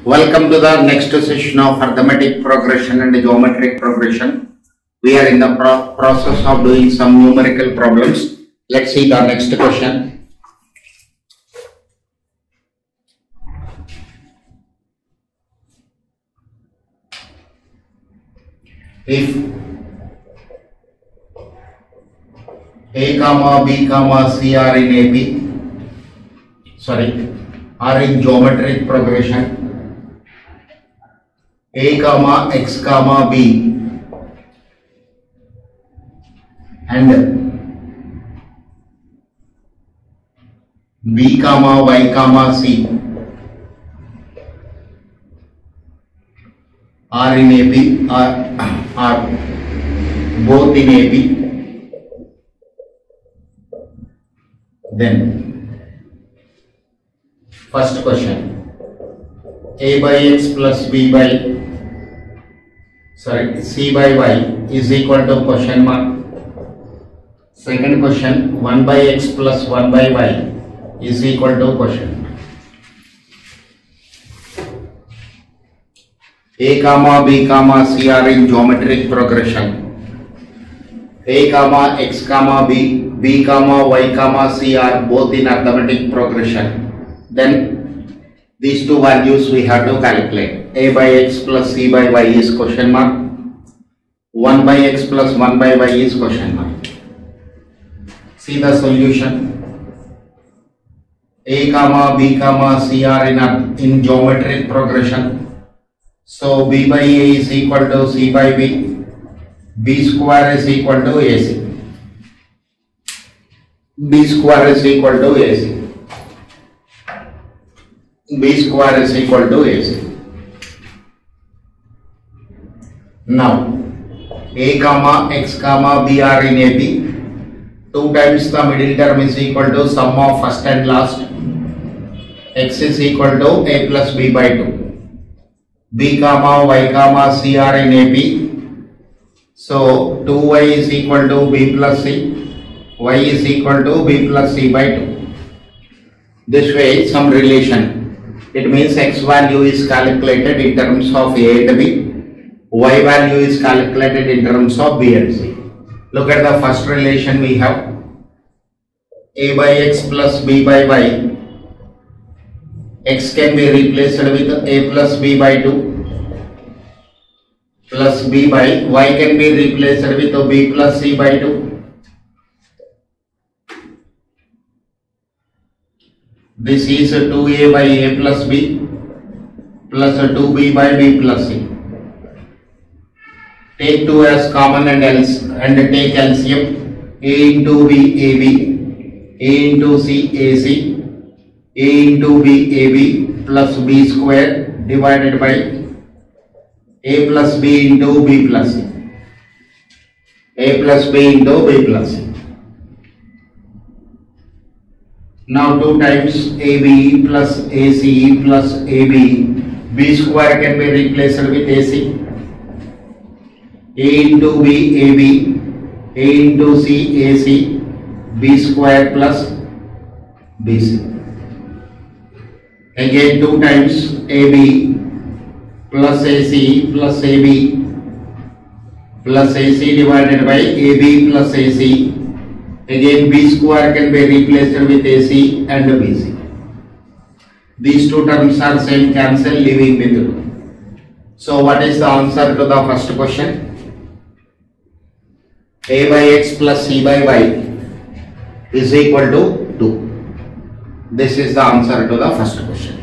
Welcome to the next session of arithmetic progression and geometric progression. We are in the process of doing some numerical problems. Let's see the next question. If A comma B comma C are in are in geometric progression, A comma X comma B and B comma Y comma C are in AP, are both in AP, then first question, A by X plus B by C by Y is equal to question mark. Second question, 1 by X plus 1 by Y is equal to question. A comma B comma C are in geometric progression. A comma X comma B, B comma Y comma C are both in arithmetic progression. Then these two values we have to calculate. A by X plus C by Y is question mark. 1 by X plus 1 by Y is question mark. See the solution. A comma B comma C are in geometric progression. So B by A is equal to C by B. B square is equal to AC. B square is equal to AC. B square is equal to AC. Now, A comma X comma B are in AP. 2 times the middle term is equal to sum of first and last. X is equal to A plus B by 2. B comma Y comma C are in AP. So 2Y is equal to B plus C. Y is equal to B plus C by 2. This way some relation. It means X value is calculated in terms of A and B. Y value is calculated in terms of B and C. Look at the first relation we have. A by X plus B by Y. X can be replaced with A plus B by 2 plus B by Y can be replaced with B plus C by 2. This is 2A by A plus B plus 2B by B plus C. Take 2 as common and take LCM. A into B AB, A into C AC, A into B AB plus B square divided by A plus B into B plus C. A plus B into B plus C. Now 2 times AB plus AC plus AB, B square can be replaced with AC. A into B AB, A into C AC, B square plus BC. Again 2 times AB plus AC plus AB plus AC divided by AB plus AC. Again B square can be replaced with AC and BC. These two terms are same, cancel, leaving with 2. So what is the answer to the first question? A by X plus C by Y is equal to 2. This is the answer to the first question.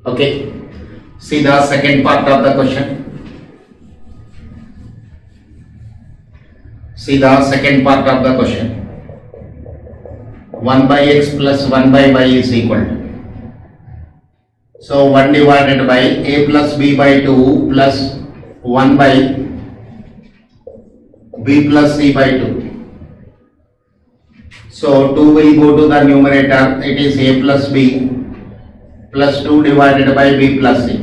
Okay, see the second part of the question. See the second part of the question. 1 by X plus 1 by Y is equal to. So 1 divided by A plus B by 2 plus 1 by B plus C by 2. So 2 will go to the numerator, it is A plus B plus 2 divided by b plus c.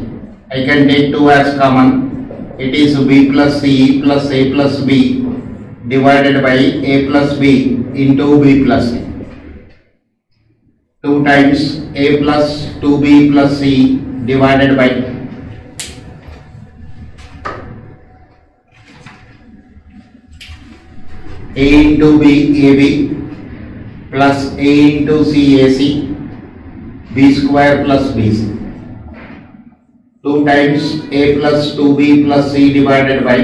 I can take 2 as common. It is b plus c plus a plus b divided by a plus b into b plus c. 2 times a plus 2b plus c divided by a into b ab plus a into c ac b square plus bc. 2 times a plus 2b plus c divided by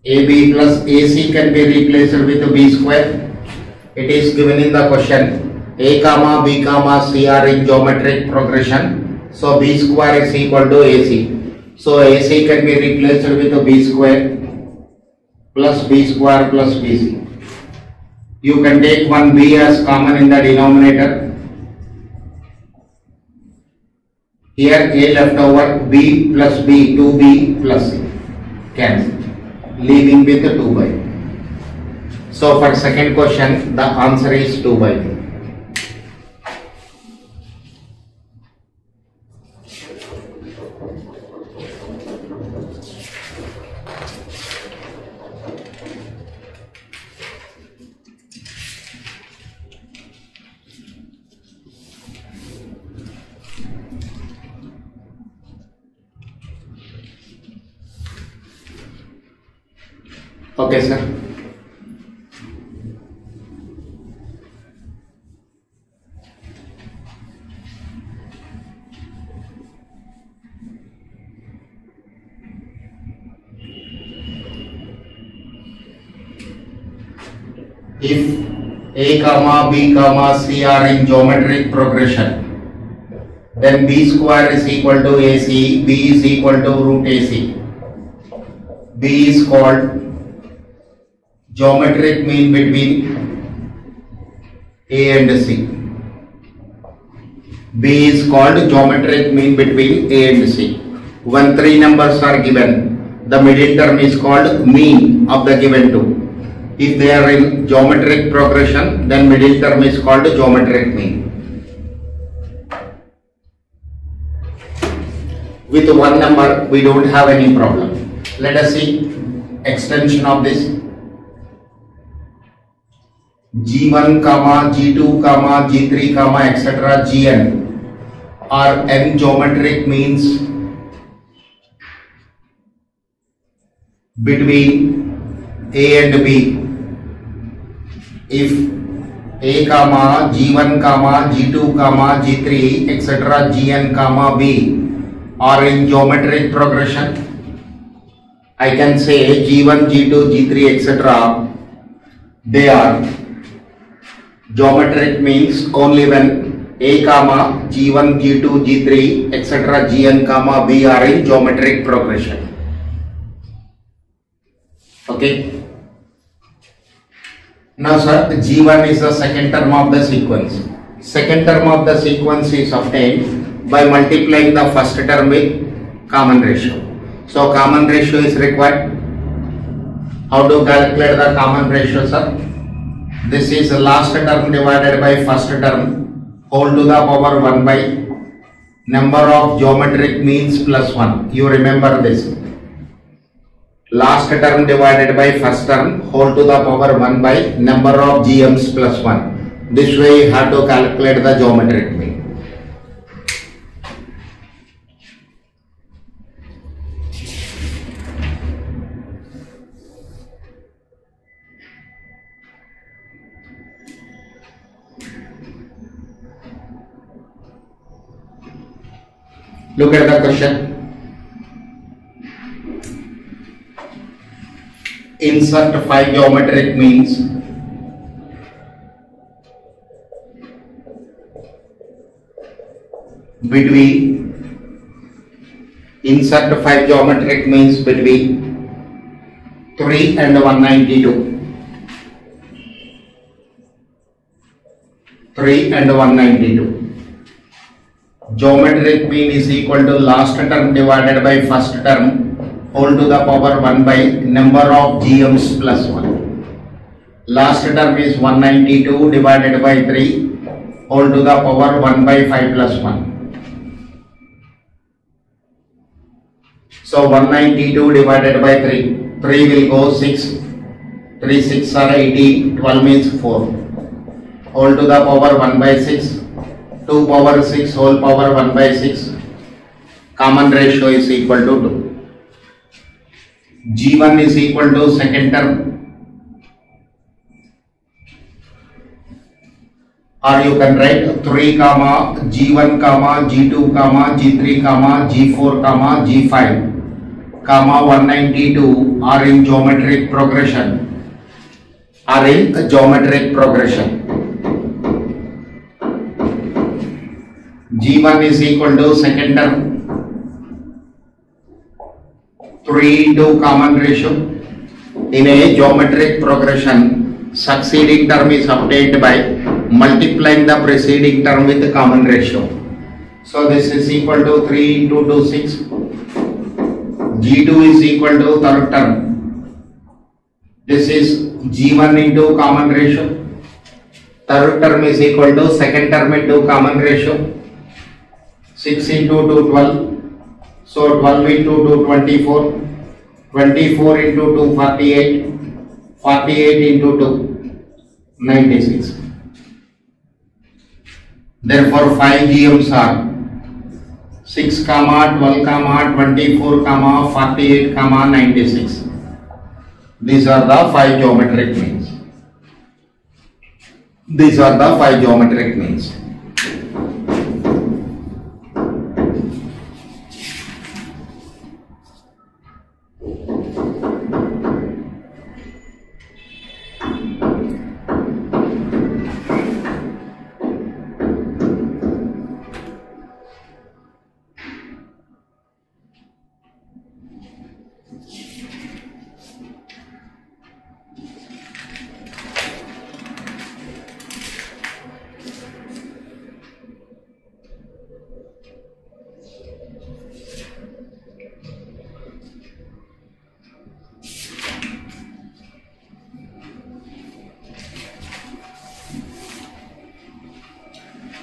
ab plus ac can be replaced with b square. It is given in the question a comma b comma c are in geometric progression, so b square is equal to ac. So ac can be replaced with b square plus b square plus bc. You can take one b as common in the denominator. Here a left over, b plus b, 2b plus c, cancel, leaving with 2 by. So for second question, the answer is 2 by. Okay, sir. If a comma b comma c are in geometric progression, then b square is equal to ac, b is equal to root ac. B is called geometric mean between A and C. B is called geometric mean between A and C. When 3 numbers are given, the middle term is called mean of the given two. If they are in geometric progression, then middle term is called geometric mean. With one number, we don't have any problem. Let us see extension of this. G1, G2, G3, etc. Gn are n geometric means between A and B. If A, G1, G2, G3, etc. Gn, B are in geometric progression, I can say G1, G2, G3, etc. they are geometric means only when A, G1, G2, G3, etc. Gn, B are in geometric progression. Okay. Now sir, G1 is the second term of the sequence. Second term of the sequence is obtained by multiplying the first term with common ratio. So common ratio is required. How to calculate the common ratio, sir? This is the last term divided by first term whole to the power 1 by number of geometric means plus 1. You remember this. Last term divided by first term whole to the power 1 by number of GMs plus 1. This way you have to calculate the geometric mean. Look at the question. Insert 5 geometric means between 3 and 192. 3 and 192. Geometric mean is equal to last term divided by first term whole to the power 1 by number of GMs plus 1. Last term is 192 divided by 3 whole to the power 1 by 5 plus 1. So 192 divided by 3. 3 will go 6. 3 6 are 80. 12 means 4. Whole to the power 1 by 6. 2 power 6 whole power 1 by 6. Common ratio is equal to 2. G1 is equal to second term, or you can write 3 comma G1 comma G2 comma G3 comma G4 comma G5 comma 192 are in geometric progression. G1 is equal to second term, 3 into common ratio. In a geometric progression, succeeding term is obtained by multiplying the preceding term with the common ratio. So this is equal to 3 into 2 6. G2 is equal to third term. This is G1 into common ratio. Third term is equal to second term into common ratio. 6 into 2 12. So 12 into 2 24. 24 into 2 48. 48 into 2 96. Therefore 5 GMs are 6 comma 12 comma 24 comma 48 comma 96. These are the 5 geometric means.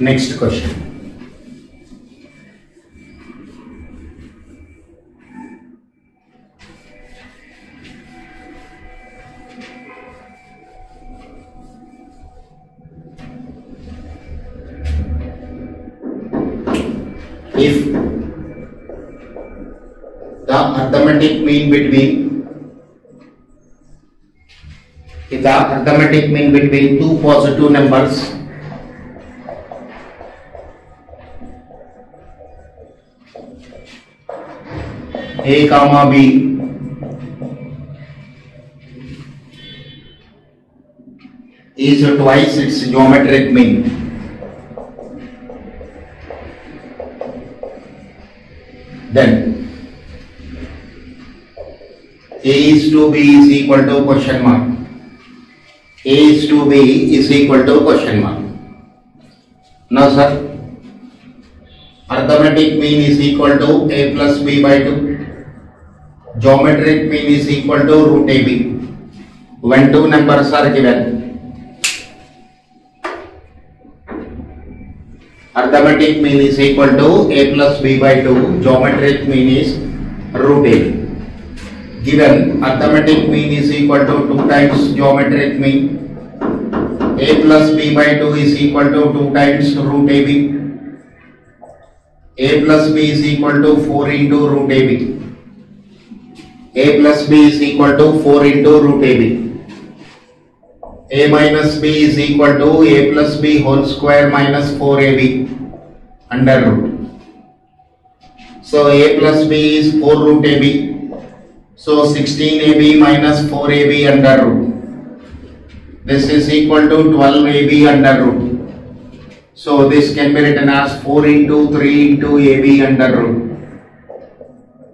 Next question. If the arithmetic mean between two positive numbers A comma B is twice its geometric mean, then A is to B is equal to question mark. A is to B is equal to question mark. Now sir, arithmetic mean is equal to A plus B by 2. Geometric mean is equal to root AB. When two numbers are given, arithmetic mean is equal to A plus B by 2. Geometric mean is root AB. Given arithmetic mean is equal to 2 times geometric mean, A plus B by 2 is equal to 2 times root AB. A plus B is equal to 4 into root AB. A plus B is equal to 4 into root AB. A minus B is equal to A plus B whole square minus 4AB under root. So A plus B is 4 root AB. So 16AB minus 4AB under root. This is equal to 12AB under root. So this can be written as 4 into 3 into AB under root.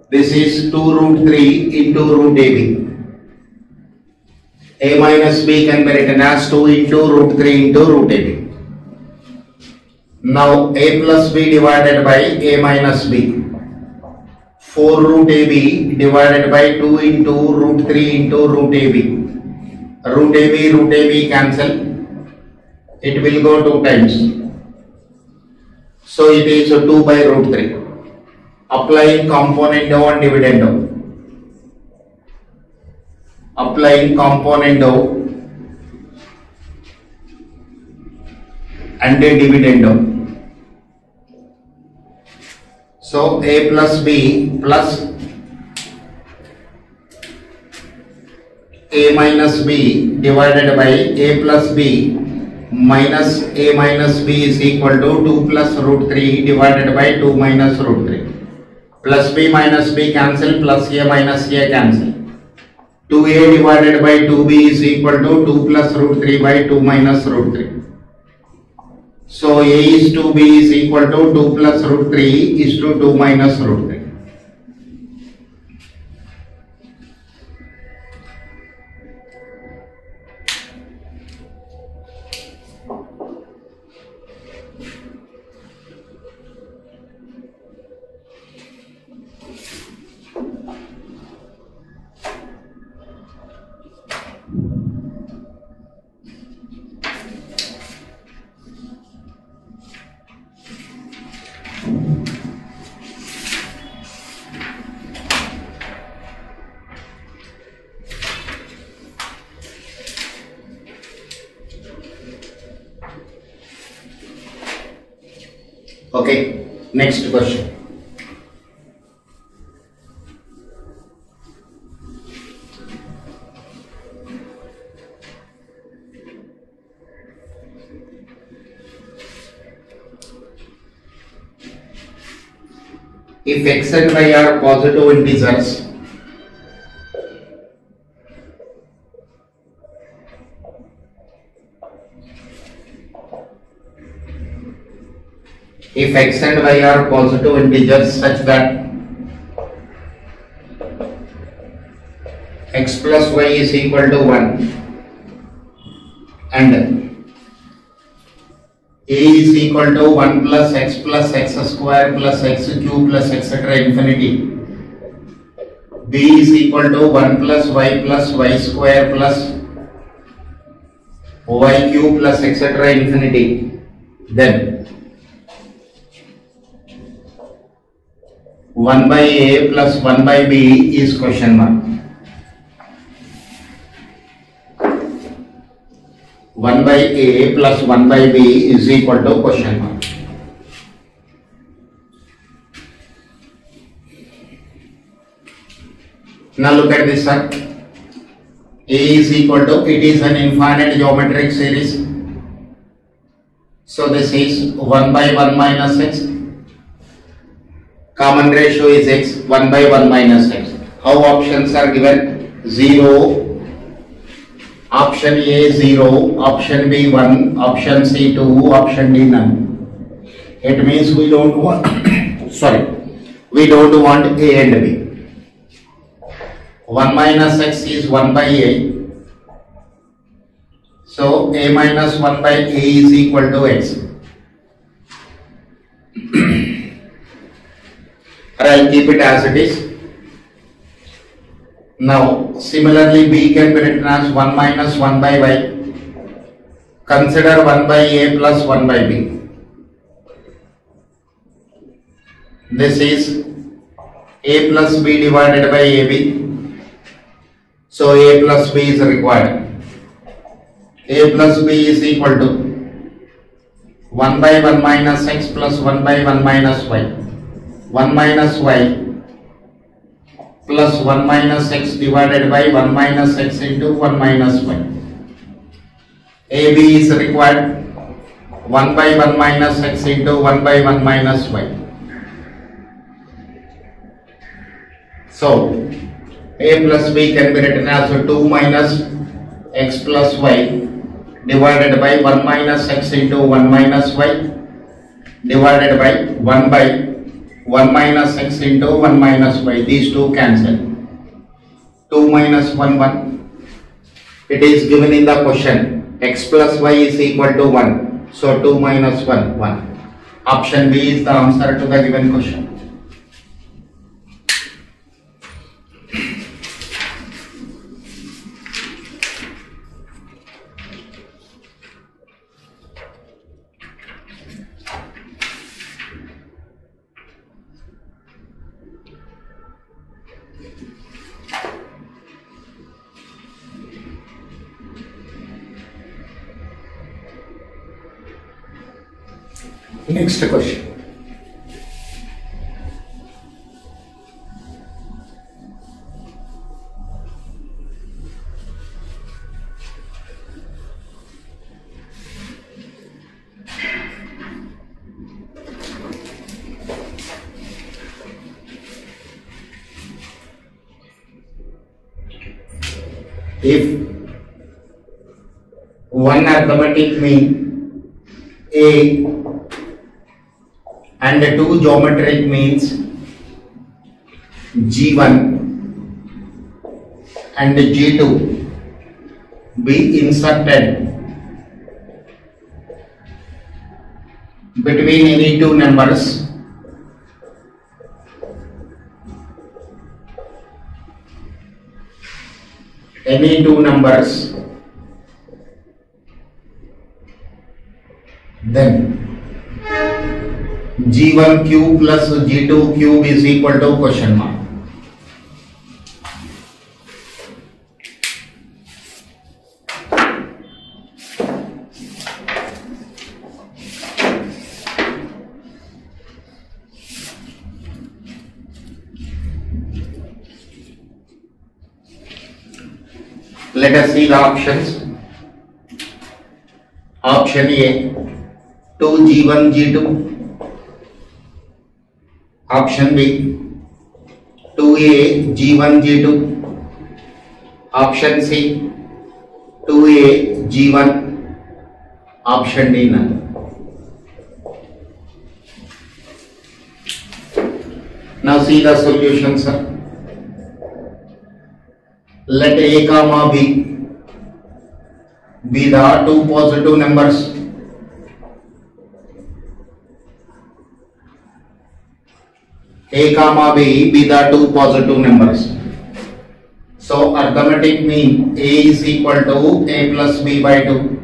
This is 2 root 3 into root AB. A minus B can be written as 2 into root 3 into root AB. Now A plus B divided by A minus B. 4 root AB divided by 2 into root 3 into root AB. Root AB cancel. It will go 2 times. So it is 2 by root 3. applying componendo and dividendo, applying componendo and a dividendo. So a plus b plus a minus b divided by a plus b minus a minus b is equal to 2 plus root 3 divided by 2 minus root 3. Plus b minus b cancel, plus a minus a cancel. 2a divided by 2b is equal to 2 plus root 3 by 2 minus root 3. So a is to b is equal to 2 plus root 3 is to 2 minus root 3. Okay, next question. If x and y are positive integers, if x and y are positive integers such that x plus y is equal to 1 and a is equal to 1 plus x square plus x cube plus etc. infinity, b is equal to 1 plus y square plus y cube plus etc. infinity, then 1 by a plus 1 by b is question mark. 1 by a plus 1 by b is equal to question mark. Now look at this, sir. A is equal to, it is an infinite geometric series. So this is 1 by 1 minus x. Common ratio is x, 1 by 1 minus x. How options are given? 0. Option A 0, option B 1, option C 2, option D none. It means we don't want we don't want A and B. 1 minus x is 1 by A. So A minus 1 by A is equal to x. I'll keep it as it is. Now, similarly, b can be written as 1 minus 1 by y. Consider 1 by a plus 1 by b. This is a plus b divided by ab. So, a plus b is required. A plus b is equal to 1 by 1 minus x plus 1 by 1 minus y. 1 minus y plus 1 minus x divided by 1 minus x into 1 minus y. AB is required 1 by 1 minus x into 1 by 1 minus y. So, A plus B can be written as 2 minus x plus y divided by 1 minus x into 1 minus y divided by 1 by 1 minus x into 1 minus y. These two cancel. 2 minus 1 1. It is given in the question. X plus y is equal to 1. So 2 minus 1 1. Option B is the answer to the given question. Next question. If one arithmetic mean A and two geometric means G1 and G2 be inserted between any two numbers, then G1 cube plus G2 cube is equal to question mark. Let us see the options. Option A 2G1 G2. Option B 2A G1 G2. Option C 2A G1. Option D none. Now see the solution, sir. Let A comma B be the two positive numbers. A comma B be the two positive numbers. So arithmetic mean A is equal to A plus B by 2.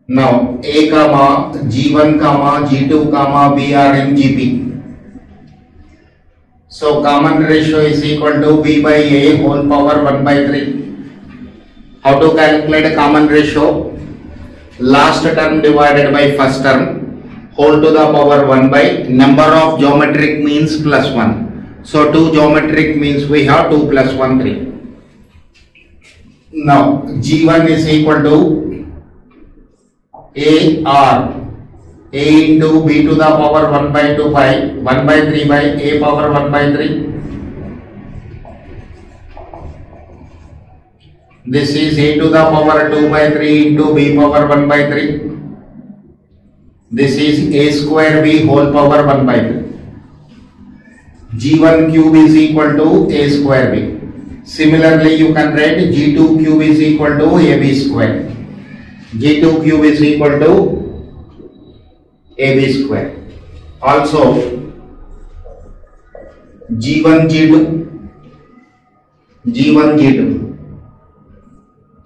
Now A comma G1 comma G2 comma B are in GP. So common ratio is equal to B by A whole power 1 by 3. How to calculate a common ratio? Last term divided by first term, whole to the power 1 by number of geometric means plus 1. So 2 geometric means we have 2 plus 1 3. Now G1 is equal to A R A into B to the power 1 by 2 by 1 by 3 by A power 1 by 3. This is A to the power 2 by 3 into B power 1 by 3. This is A square B whole power 1 by 3. G1 cube is equal to A square B. Similarly, you can write G2 cube is equal to AB square. G2 cube is equal to AB square. Also G1 G2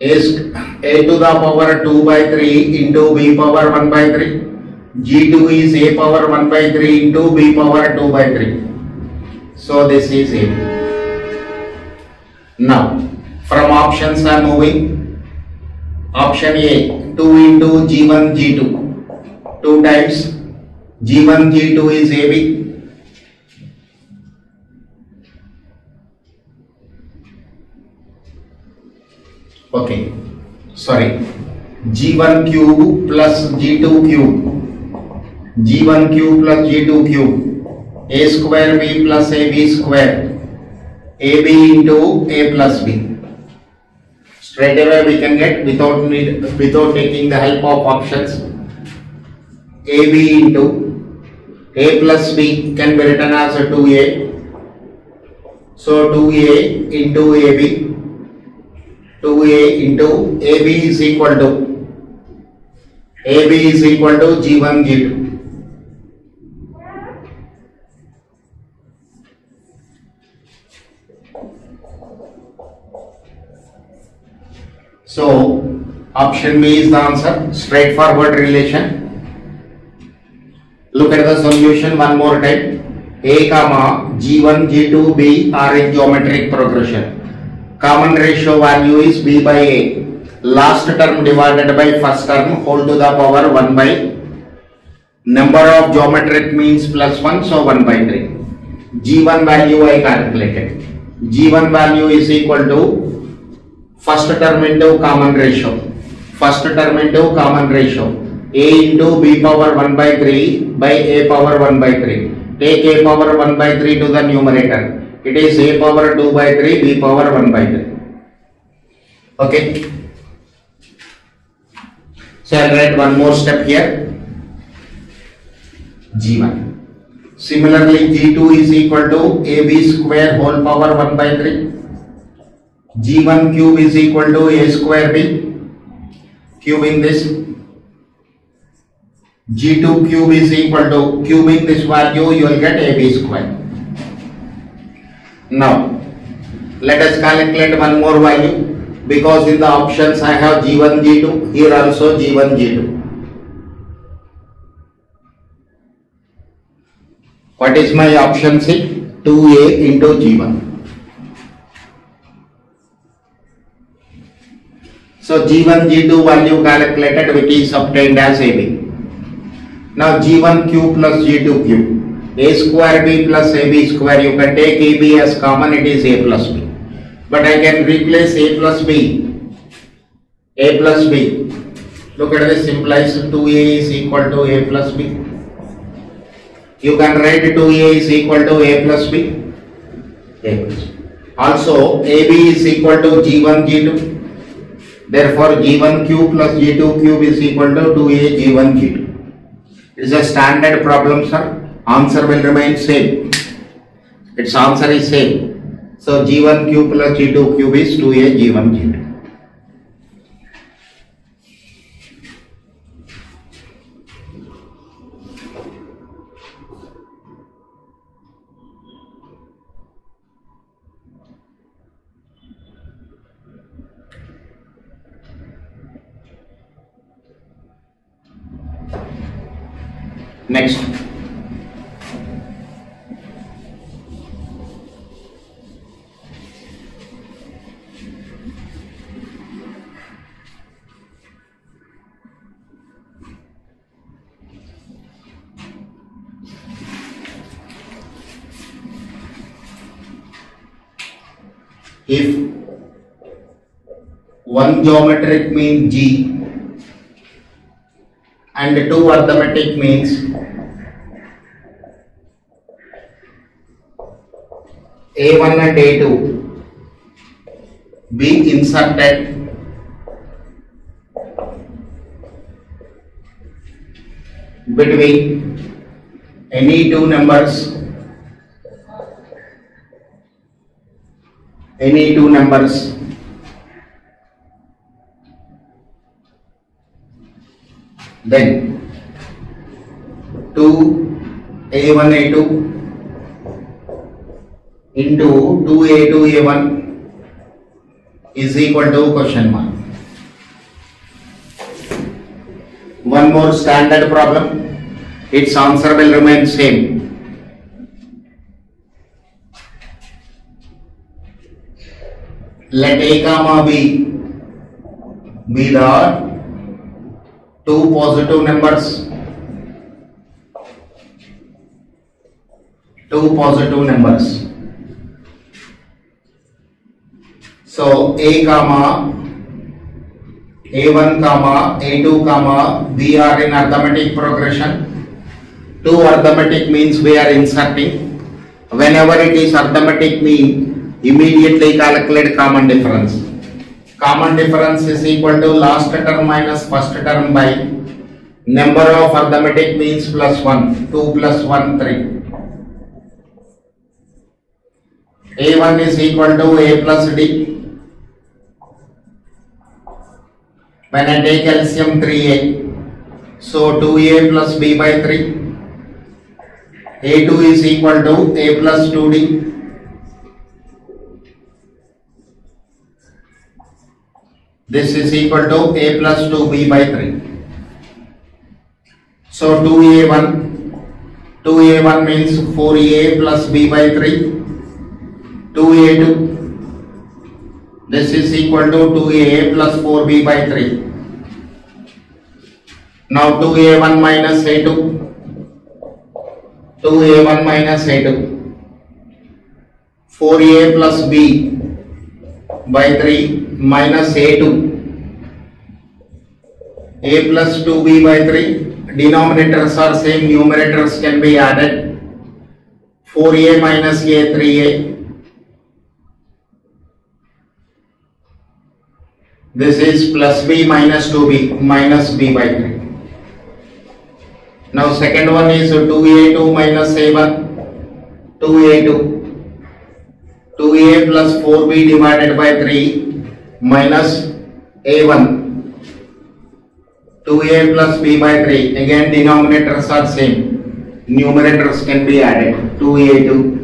is A to the power 2 by 3 into B power 1 by 3. G2 is A power 1 by 3 into B power 2 by 3. So this is A. Now from options I am moving. Option A 2 into G1 G2. 2 times G1 G2 is AB. Okay, sorry. G1 cube plus G2 cube. G1 cube plus G2 cube. A square B plus AB square. AB into A plus B. Straight away we can get without taking the help of options. AB into A plus B can be written as a 2A. So 2A into AB. 2A into AB is equal to G1 G2. So option B is the answer. Straightforward relation. Look at the solution one more time. A comma G1 G2 B are in geometric progression. Common ratio value is B by A. last term divided by first term whole to the power 1 by number of geometric means plus 1, so 1 by 3. G1 value I calculated. G1 value is equal to first term into common ratio. First term into common ratio. A into b power 1 by 3 by a power 1 by 3. Take a power 1 by 3 to the numerator. It is a power 2 by 3, b power 1 by 3. Okay. So I'll write one more step here. G1. Similarly, G2 is equal to AB square whole power 1 by 3. G1 cube is equal to A square B. Cubing this. G2 cube is equal to, cubing this value, you will get AB square. Now, let us calculate one more value, because in the options I have G1, G2, here also G1, G2. What is my option C? 2A into G1. So G1, G2 value calculated, which is obtained as AB. Now G1 cube plus G2 cube. A square B plus AB square, you can take AB as common, it is A plus B. But I can replace A plus B. A plus B. Look at this, implies 2A is equal to A plus B. You can write 2A is equal to A plus B. A plus B. Also AB is equal to G1 G2. Therefore G1 cube plus G2 cube is equal to 2A G1 G2. It is a standard problem, sir. Answer will remain same. Its answer is same. So G1 cube plus G2 cube is 2A G1 G2. Next, if one geometric mean G and two arithmetic means A1 and A2 be inserted between any two numbers, then 2A1 A2 into 2A2 A1 is equal to question mark. One more standard problem, its answer will remain same. Let A comma B be the two positive numbers. So A comma A1 comma A2 comma B are in arithmetic progression. Two arithmetic means we are inserting. Whenever it is arithmetic mean, immediately calculate common difference. Common difference is equal to last term minus first term by number of arithmetic means plus 1. 2 plus 1 3. A1 is equal to A plus D. When I take LCM 3A, so 2A plus B by 3. A2 is equal to A plus 2D. This is equal to A plus 2B by 3. So 2A1 means 4A plus B by 3. 2A2 This is equal to 2a plus 4b by 3. Now 2a1 minus a2. 2a1 minus a2. 4a plus b by 3 minus a2. A plus 2b by 3. Denominators are same, numerators can be added. 4a minus a, 3a. This is plus b minus 2b minus b by 3. Now second one is 2a2 minus a1. 2a2. 2a plus 4b divided by 3 minus a1. 2a plus b by 3. Again denominators are same. Numerators can be added. 2a2.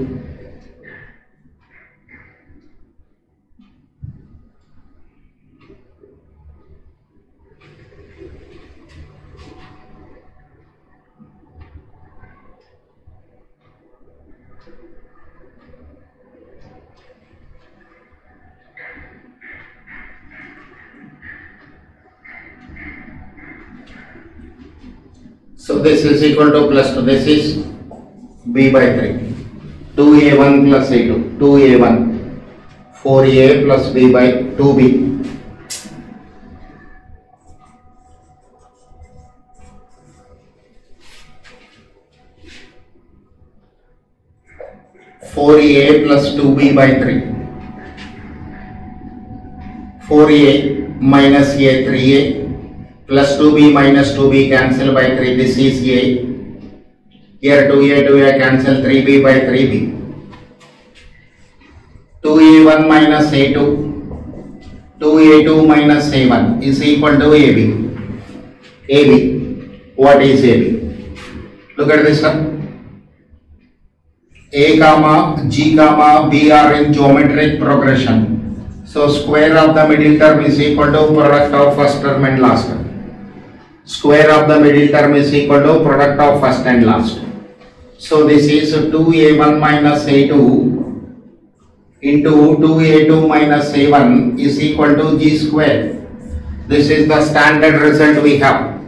So this is equal to plus 2. This is b by 3. 2a1 plus a2. 2a1. 4a plus b by 2b. 4a plus 2b by 3. 4a minus a, 3a. Plus 2b minus 2b cancel by 3. This is a. Here 2a cancel 3b by 3b. 2a1 minus a2. 2a2 minus a1 is equal to ab. ab. What is ab? Look at this one. A comma G comma B are in geometric progression. So square of the middle term is equal to product of first term and last term. Square of the middle term is equal to product of first and last. So this is 2a1 minus a2 into 2a2 minus a1 is equal to g square. This is the standard result we have.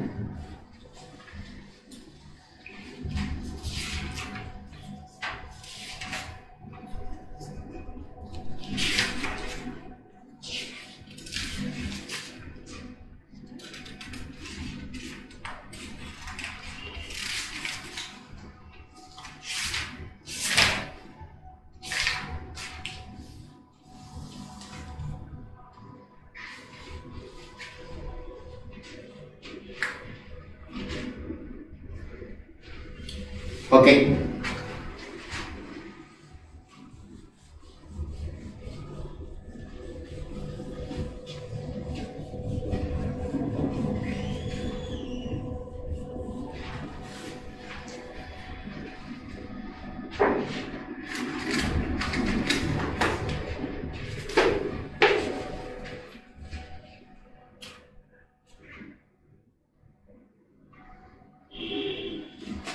Okay.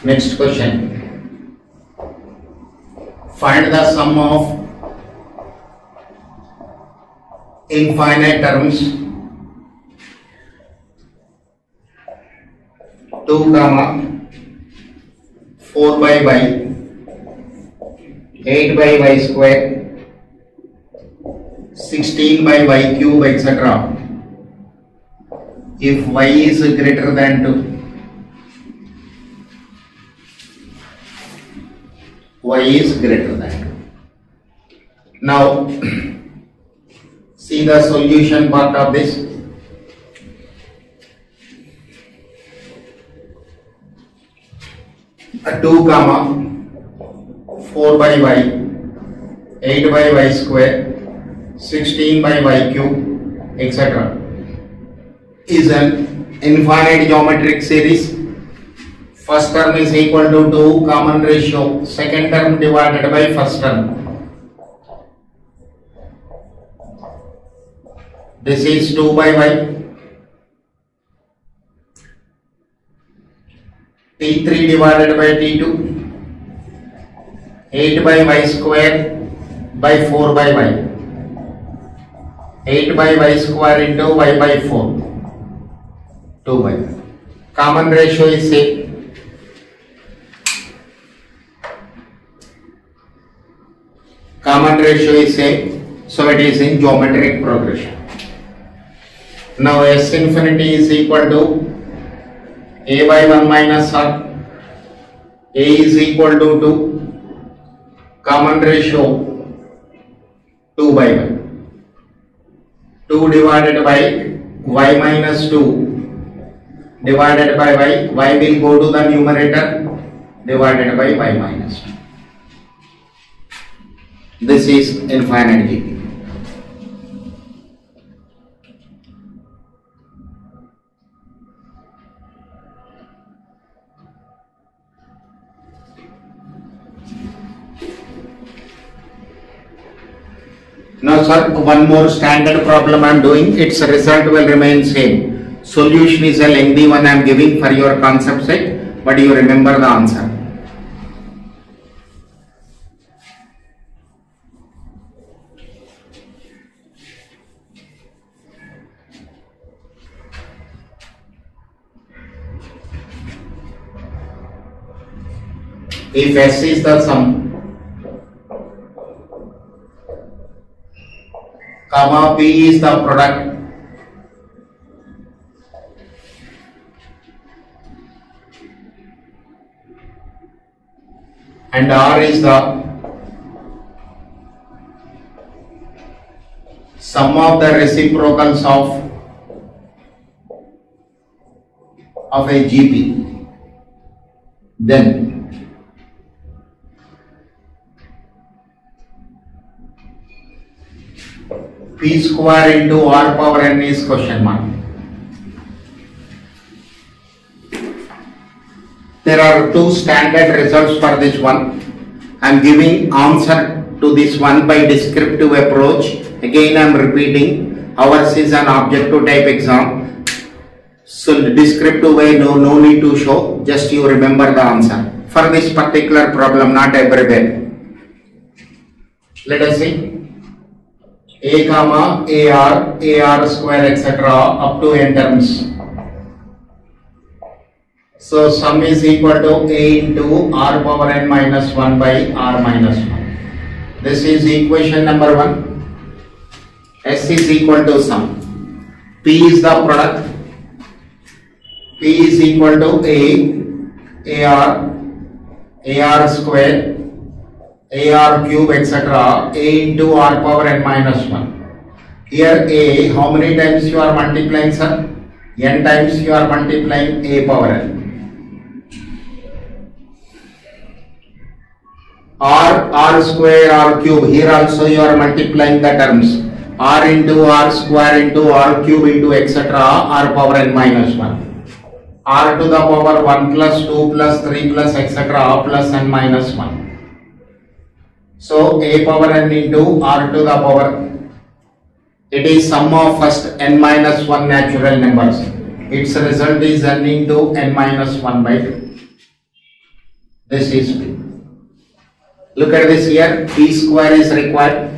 Next question. Find the sum of infinite terms 2 comma 4 by y, 8 by y square, 16 by y cube, etc. If y is greater than 2. Y is greater than 2. Now see the solution part of this. A 2 comma 4 by y, 8 by y square, 16 by y cube, etc. is an infinite geometric series. First term is equal to 2 common ratio, second term divided by first term. This is 2 by y. T3 divided by T2. 8 by y square by 4 by y. 8 by y square into y by 4, 2 by. Common ratio is same. Common ratio is same, so it is in geometric progression. Now S infinity is equal to a by 1 minus r. A is equal to 2. Common ratio 2 by 1. 2 divided by y minus 2 divided by y. Y will go to the numerator, divided by y minus 2. This is infinite GP. Now sir, one more standard problem I am doing, its result will remain same. Solution is a lengthy one I am giving for your concept set, but you remember the answer. If S is the sum, comma P is the product, and R is the sum of the reciprocals of a GP, then P square into R power n is question mark. There are two standard results for this one. I am giving answer to this one by descriptive approach. Again I am repeating, ours is an objective type exam. So descriptive way no need to show, just you remember the answer. For this particular problem, not everywhere. Let us see. A comma AR square etc. up to n terms. So sum is equal to A into R power n minus 1 by R minus 1. This is equation number 1. S is equal to sum. P is the product. P is equal to AR square, AR cube etc. A into R power n minus 1. Here A, how many times you are multiplying, sir? N times you are multiplying A power n. R square, R cube, here also you are multiplying the terms. R into R square into R cube into etc. R power n minus 1. R to the power 1 plus 2 plus 3 plus etc. plus n minus 1. So A power n into R to the power, it is sum of first n minus 1 natural numbers. Its result is n into n minus 1 by 2. This is P. Look at this here, P square is required.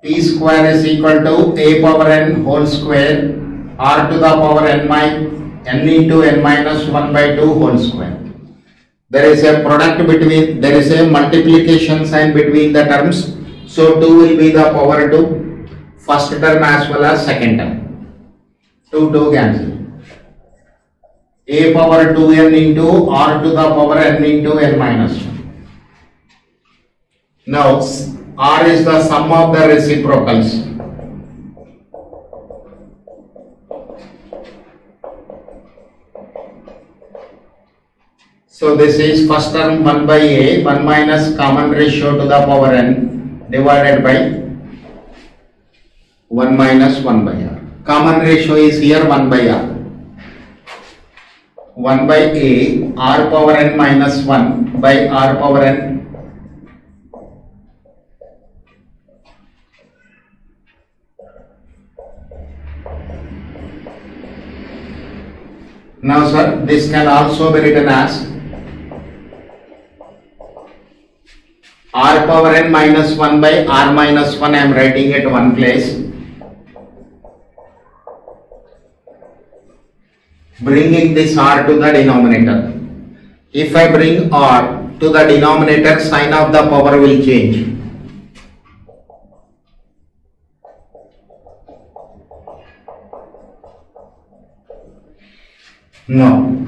P square is equal to A power n whole square R to the power n into n minus 1 by 2 whole square. There is a product between, there is a multiplication sign between the terms. So 2 will be the power 2, first term as well as second term. 2 cancel. A power 2n into R to the power n into n minus 1. Now R is the sum of the reciprocals. So this is first term 1 by A, 1 minus common ratio to the power n divided by 1 minus 1 by R. Common ratio is here 1 by R. 1 by A, R power n minus 1 by R power n. Now sir, this can also be written as r power n minus 1 by r minus 1 I am writing at one place. Bringing this r to the denominator. If I bring r to the denominator, sign of the power will change. No.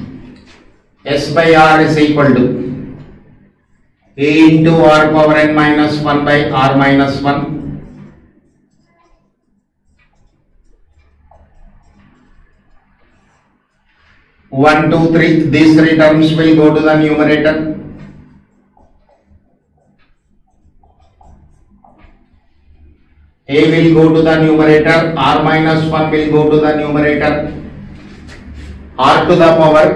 S by r is equal to a into r power n minus 1 by r minus 1. One, two, three. These three terms will go to the numerator. A will go to the numerator. R minus 1 will go to the numerator. R to the power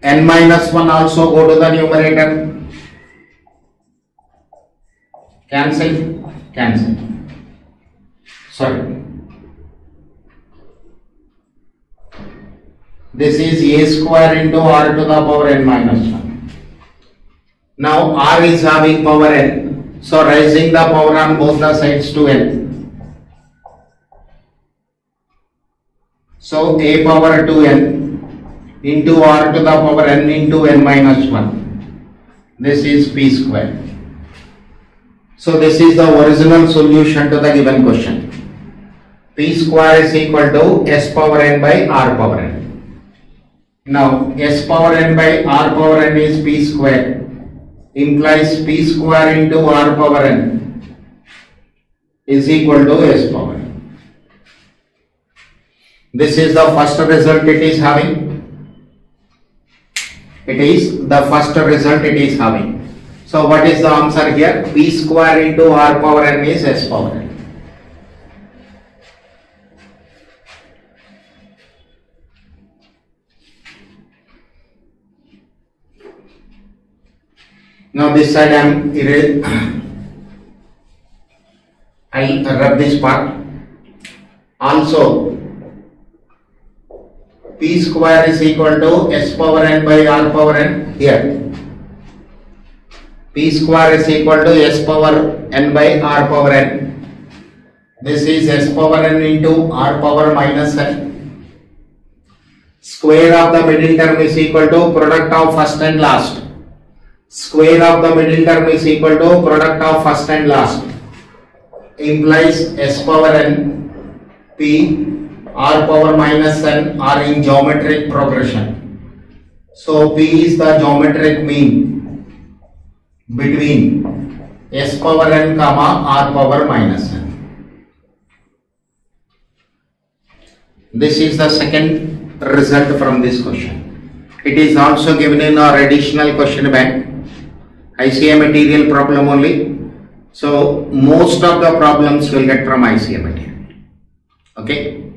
n minus 1 also go to the numerator. Cancel. Cancel. Sorry. This is a square into r to the power n minus 1. Now r is having power n. So raising the power on both the sides to n. So a power 2n into r to the power n into n minus 1. This is p square. So this is the original solution to the given question. P square is equal to s power n by r power n. Now s power n by r power n is p square, implies p square into r power n is equal to s power n. This is the first result it is having. It is the first result it is having. So what is the answer here? P square into r power n is s power n. Now this side I'll rub this part. Also p square is equal to s power n by r power n. Here p square is equal to s power n by r power n. This is s power n into r power minus n. Square of the middle term is equal to product of first and last. Square of the middle term is equal to product of first and last, implies s power n p r power minus n are in geometric progression. So p is the geometric mean between s power n comma r power minus n. This is the second result from this question. It is also given in our additional question bank. ICA material problem only. So most of the problems will get from ICA material. Okay.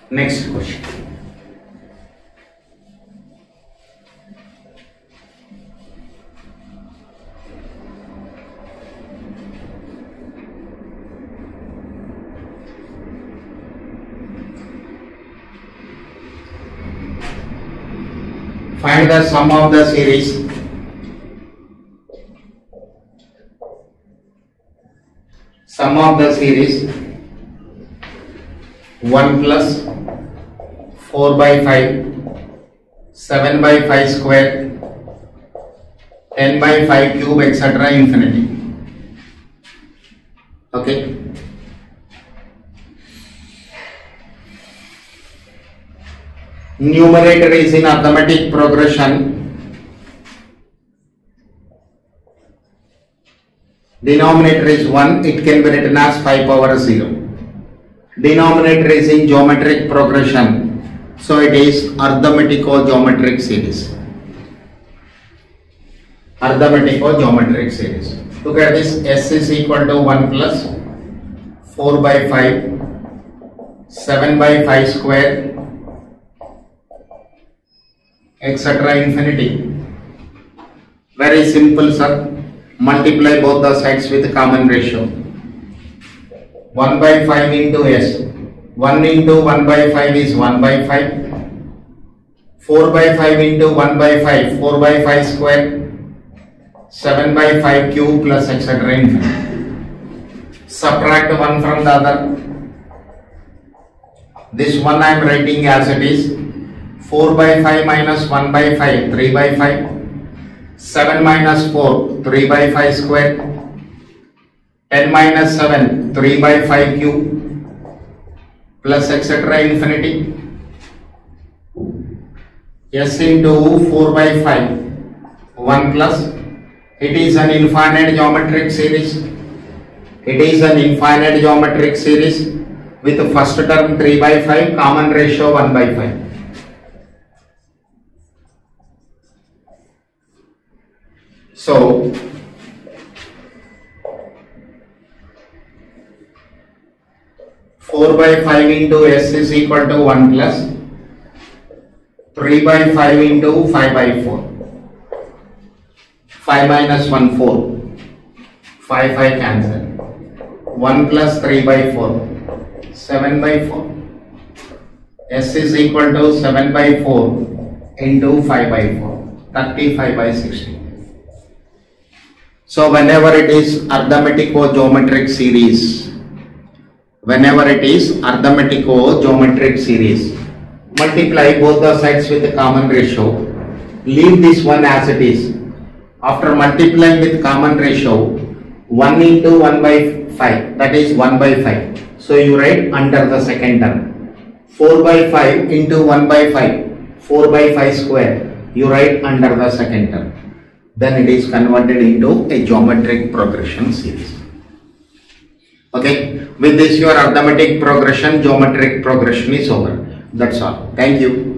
Next question. Find the sum of the series. Sum of the series 1 plus 4 by 5, 7 by 5 square, 10 by 5 cube, etc. infinity. Okay. Numerator is in arithmetic progression. Denominator is 1, it can be written as 5 power 0. Denominator is in geometric progression, so it is arithmetico-geometric series. arithmetic or geometric series. Look at this. S is equal to 1 plus 4 by 5, 7 by 5 square, etc. infinity. Very simple, sir. Multiply both the sides with common ratio. 1 by 5 into S. 1 into 1 by 5 is 1 by 5. 4 by 5 into 1 by 5, 4 by 5 square. 7 by 5 cube plus etc. infinity. Subtract one from the other. This one I am writing as it is. 4 by 5 minus 1 by 5, 3 by 5. 7 minus 4, 3 by 5 square. 10 minus 7, 3 by 5 cube plus etc. infinity. S into 4 by 5, 1 plus. It is an infinite geometric series. It is an infinite geometric series with the first term 3 by 5, common ratio 1 by 5. So, four by 5 into S is equal to 1 plus 3 by 5 into 5 by 4. 5 minus 1, 4. 5 cancel. 1 plus 3 by 4. 7 by 4. S is equal to 7 by 4 into 5 by 4. 35 by 60. So whenever it is arithmetic or geometric series, multiply both the sides with a common ratio. Leave this one as it is. After multiplying with common ratio, 1 into 1 by 5, that is 1 by 5. So you write under the second term. 4 by 5 into 1 by 5, 4 by 5 square, you write under the second term. Then it is converted into a geometric progression series. Okay, with this your arithmetic progression, geometric progression is over. That's all. Thank you.